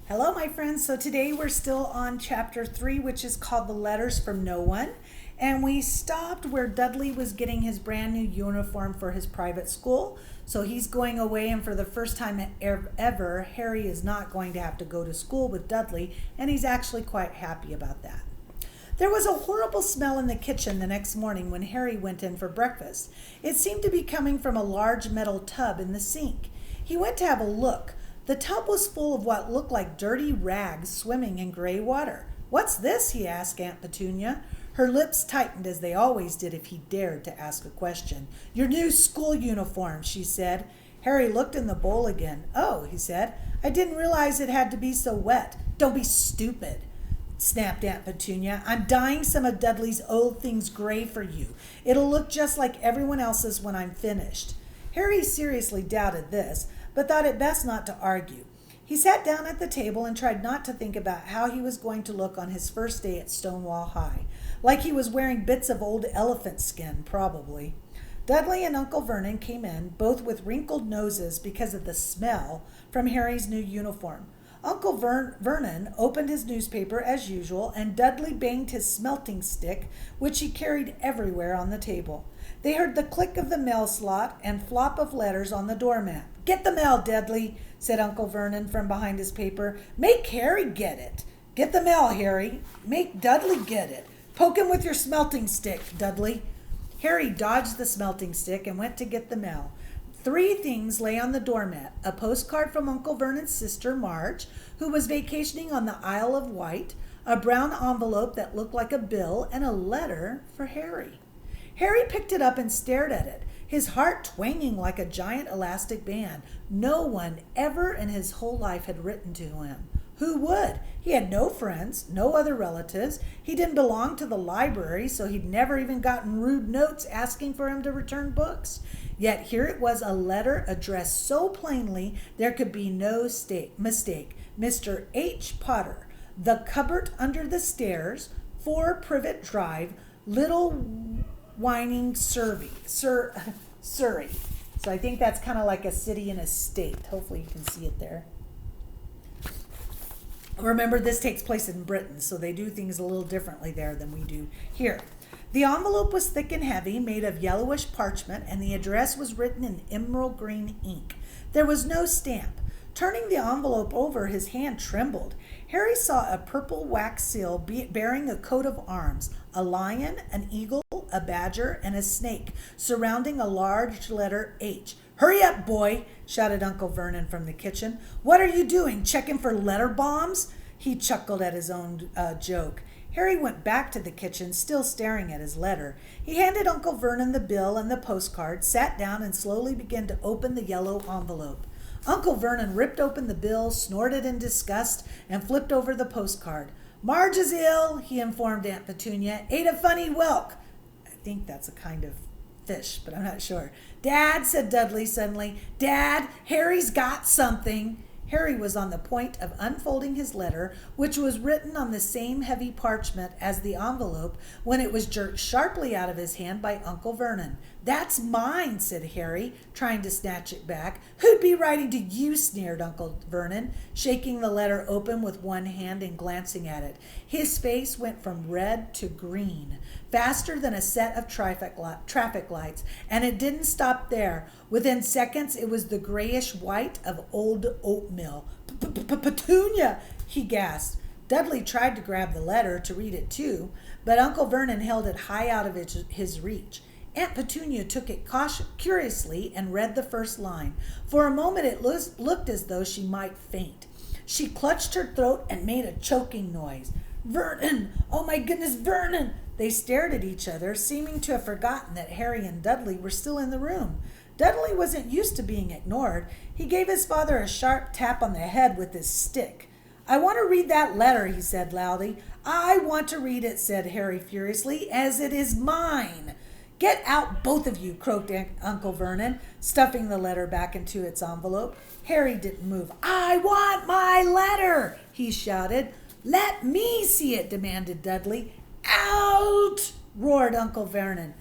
Hello, my friends. So today we're still on chapter 3, which is called The Letters from No One. And we stopped where Dudley was getting his brand new uniform for his private school. So he's going away, and for the first time ever, Harry is not going to have to go to school with Dudley, and he's actually quite happy about that. There was a horrible smell in the kitchen the next morning when Harry went in for breakfast. It seemed to be coming from a large metal tub in the sink. He went to have a look. The tub was full of what looked like dirty rags swimming in gray water. "What's this?" he asked Aunt Petunia. Her lips tightened as they always did if he dared to ask a question. "Your new school uniform," she said. Harry looked in the bowl again. "Oh," he said, "I didn't realize it had to be so wet." "Don't be stupid," snapped Aunt Petunia. "I'm dyeing some of Dudley's old things gray for you. It'll look just like everyone else's when I'm finished." Harry seriously doubted this, but thought it best not to argue. He sat down at the table and tried not to think about how he was going to look on his first day at Stonewall High. Like he was wearing bits of old elephant skin, probably. Dudley and Uncle Vernon came in, both with wrinkled noses because of the smell from Harry's new uniform. Uncle Vernon opened his newspaper as usual, and Dudley banged his smelting stick, which he carried everywhere on the table. They heard the click of the mail slot and flop of letters on the doormat. "Get the mail, Dudley," said Uncle Vernon from behind his paper. "Make Harry get it." "Get the mail, Harry. Make Dudley get it. Poke him with your smelting stick, Dudley." Harry dodged the smelting stick and went to get the mail. Three things lay on the doormat: a postcard from Uncle Vernon's sister, Marge, who was vacationing on the Isle of Wight, a brown envelope that looked like a bill, and a letter for Harry. Harry picked it up and stared at it, his heart twanging like a giant elastic band. No one ever in his whole life had written to him. Who would? He had no friends, no other relatives. He didn't belong to the library, so he'd never even gotten rude notes asking for him to return books. Yet here it was, a letter addressed so plainly there could be no mistake. Mr. H. Potter, The Cupboard Under the Stairs, 4 Privet Drive, Little Whining Surrey. So I think that's kind of like a city and a state. Hopefully you can see it there. Remember, this takes place in Britain, so they do things a little differently there than we do here. The envelope was thick and heavy, made of yellowish parchment, and the address was written in emerald green ink. There was no stamp. Turning the envelope over, his hand trembled. Harry saw a purple wax seal bearing a coat of arms, a lion, an eagle, a badger, and a snake, surrounding a large letter H. "Hurry up, boy," shouted Uncle Vernon from the kitchen. "What are you doing, checking for letter bombs?" He chuckled at his own joke. Harry went back to the kitchen, still staring at his letter. He handed Uncle Vernon the bill and the postcard, sat down, and slowly began to open the yellow envelope. Uncle Vernon ripped open the bill, snorted in disgust, and flipped over the postcard. "Marge is ill," he informed Aunt Petunia. "Ate a funny whelk." I think that's a kind of fish, but I'm not sure. "Dad," said Dudley suddenly. "Dad, Harry's got something." Harry was on the point of unfolding his letter, which was written on the same heavy parchment as the envelope, when it was jerked sharply out of his hand by Uncle Vernon. "That's mine," said Harry, trying to snatch it back. "Who'd be writing to you?" sneered Uncle Vernon, shaking the letter open with one hand and glancing at it. His face went from red to green, faster than a set of traffic lights, and it didn't stop there. Within seconds, it was the grayish white of old oatmeal. "Petunia!" he gasped. Dudley tried to grab the letter to read it too, but Uncle Vernon held it high out of his reach. Aunt Petunia took it curiously and read the first line. For a moment it looked as though she might faint. She clutched her throat and made a choking noise. "Vernon! Oh my goodness, Vernon!" They stared at each other, seeming to have forgotten that Harry and Dudley were still in the room. Dudley wasn't used to being ignored. He gave his father a sharp tap on the head with his stick. "I want to read that letter," he said loudly. "I want to read it," said Harry furiously, "as it is mine." "Get out, both of you," croaked Uncle Vernon, stuffing the letter back into its envelope. Harry didn't move. "I want my letter," he shouted. "Let me see it," demanded Dudley. "Out!" roared Uncle Vernon.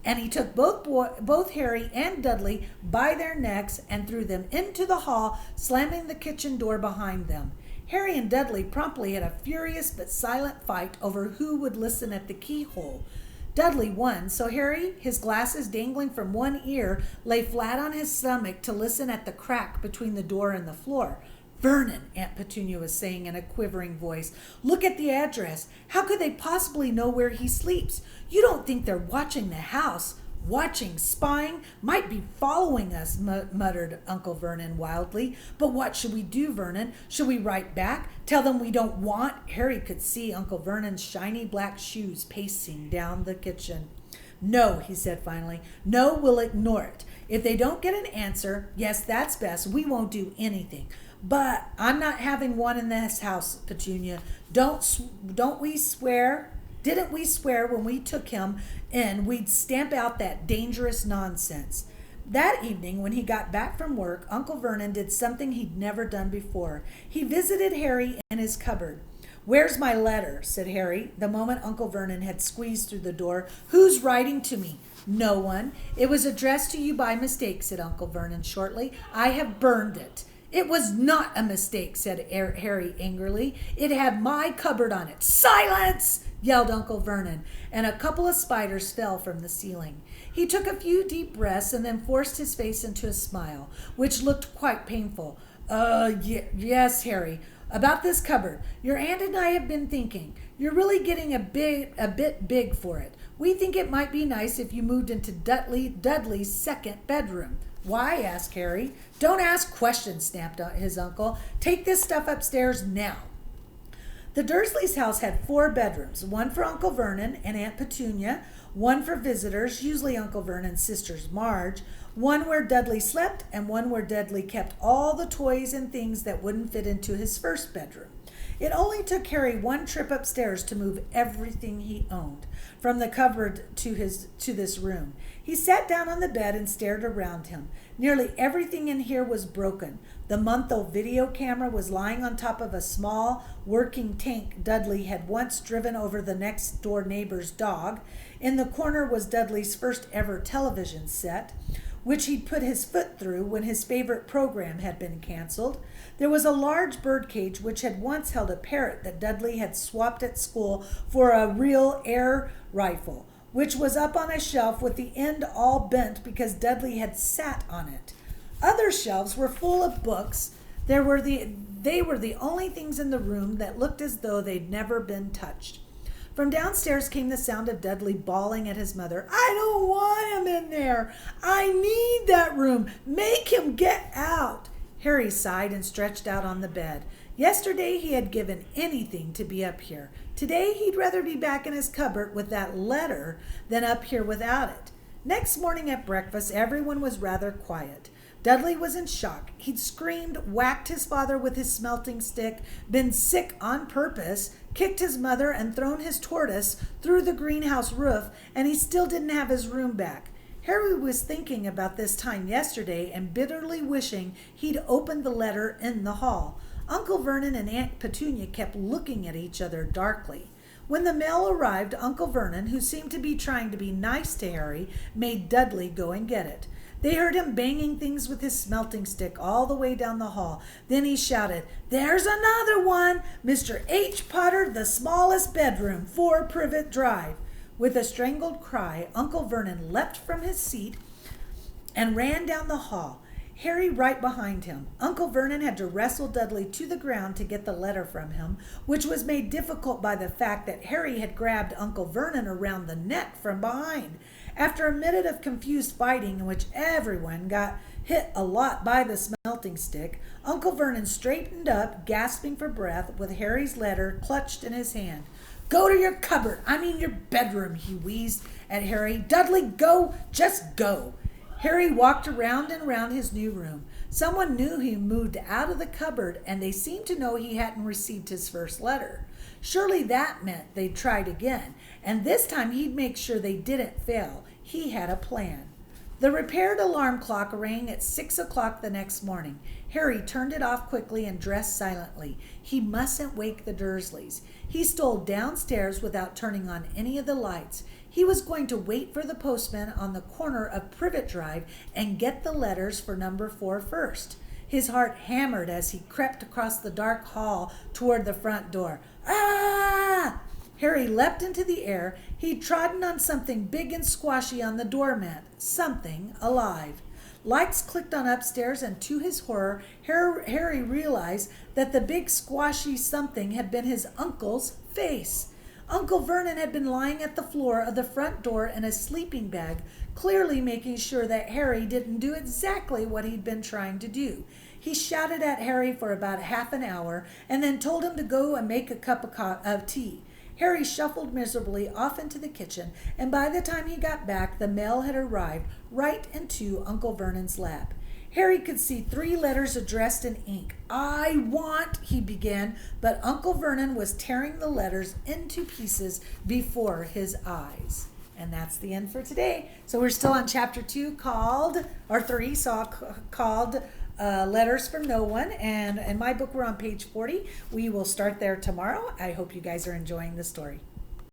And he took both Harry and Dudley by their necks and threw them into the hall, slamming the kitchen door behind them. Harry and Dudley promptly had a furious but silent fight over who would listen at the keyhole. Dudley won, so Harry, his glasses dangling from one ear, lay flat on his stomach to listen at the crack between the door and the floor. "Vernon," Aunt Petunia was saying in a quivering voice, "look at the address. How could they possibly know where he sleeps? You don't think they're watching the house? Watching, spying, might be following us," muttered Uncle Vernon wildly. "But what should we do, Vernon? Should we write back? Tell them we don't want—" Harry could see Uncle Vernon's shiny black shoes pacing down the kitchen. "No," he said finally. "No, we'll ignore it. If they don't get an answer, yes, that's best. We won't do anything. But I'm not having one in this house, Petunia. Don't we swear? Didn't we swear when we took him in we'd stamp out that dangerous nonsense?" That evening, when he got back from work, Uncle Vernon did something he'd never done before. He visited Harry in his cupboard. "Where's my letter?" said Harry, the moment Uncle Vernon had squeezed through the door. "Who's writing to me?" "No one. It was addressed to you by mistake," said Uncle Vernon shortly. "I have burned it." "It was not a mistake," said Harry angrily. "It had my cupboard on it." "Silence!" yelled Uncle Vernon, and a couple of spiders fell from the ceiling. He took a few deep breaths and then forced his face into a smile, which looked quite painful. Yes, Harry. About this cupboard. Your aunt and I have been thinking. You're really getting a bit big for it. We think it might be nice if you moved into Dudley's second bedroom." "Why?" asked Harry. "Don't ask questions," snapped his uncle. "Take this stuff upstairs now." The Dursleys' house had 4 bedrooms, one for Uncle Vernon and Aunt Petunia, one for visitors, usually Uncle Vernon's sisters Marge, one where Dudley slept, and one where Dudley kept all the toys and things that wouldn't fit into his first bedroom. It only took Harry one trip upstairs to move everything he owned from the cupboard to this room. He sat down on the bed and stared around him. Nearly everything in here was broken. The month-old video camera was lying on top of a small working tank Dudley had once driven over the next-door neighbor's dog. In the corner was Dudley's first ever television set, which he'd put his foot through when his favorite program had been canceled. There was a large birdcage which had once held a parrot that Dudley had swapped at school for a real air rifle, which was up on a shelf with the end all bent because Dudley had sat on it. Other shelves were full of books. They were the only things in the room that looked as though they'd never been touched. From downstairs came the sound of Dudley bawling at his mother. "I don't want him in there. I need that room. Make him get out." Harry sighed and stretched out on the bed. Yesterday he had given anything to be up here. Today he'd rather be back in his cupboard with that letter than up here without it. Next morning at breakfast, everyone was rather quiet. Dudley was in shock. He'd screamed, whacked his father with his smelting stick, been sick on purpose, kicked his mother, and thrown his tortoise through the greenhouse roof, and he still didn't have his room back. Harry was thinking about this time yesterday and bitterly wishing he'd opened the letter in the hall. Uncle Vernon and Aunt Petunia kept looking at each other darkly. When the mail arrived, Uncle Vernon, who seemed to be trying to be nice to Harry, made Dudley go and get it. They heard him banging things with his smelting stick all the way down the hall. Then he shouted, "There's another one! Mr. H. Potter, the smallest bedroom, 4 Privet Drive." With a strangled cry, Uncle Vernon leapt from his seat and ran down the hall, Harry right behind him. Uncle Vernon had to wrestle Dudley to the ground to get the letter from him, which was made difficult by the fact that Harry had grabbed Uncle Vernon around the neck from behind. After a minute of confused fighting in which everyone got hit a lot by the smelting stick, Uncle Vernon straightened up, gasping for breath, with Harry's letter clutched in his hand. "Go to your cupboard, your bedroom," he wheezed at Harry. "Dudley, go, just go." Harry walked around and around his new room. Someone knew he moved out of the cupboard, and they seemed to know he hadn't received his first letter. Surely that meant they'd tried again, and this time he'd make sure they didn't fail. He had a plan. The repaired alarm clock rang at 6 o'clock the next morning. Harry turned it off quickly and dressed silently. He mustn't wake the Dursleys. He stole downstairs without turning on any of the lights. He was going to wait for the postman on the corner of Privet Drive and get the letters for number 4 first. His heart hammered as he crept across the dark hall toward the front door. Ah! Harry leapt into the air. He'd trodden on something big and squashy on the doormat. Something alive. Lights clicked on upstairs, and to his horror, Harry realized that the big squashy something had been his uncle's face. Uncle Vernon had been lying at the floor of the front door in a sleeping bag, clearly making sure that Harry didn't do exactly what he'd been trying to do. He shouted at Harry for about half an hour and then told him to go and make a cup of tea. Harry shuffled miserably off into the kitchen, and by the time he got back, the mail had arrived right into Uncle Vernon's lap. Harry could see 3 letters addressed in ink. "I want," he began, but Uncle Vernon was tearing the letters into pieces before his eyes. And that's the end for today. So we're still on chapter 2 called Letters from No One. And in my book, we're on page 40. We will start there tomorrow. I hope you guys are enjoying the story.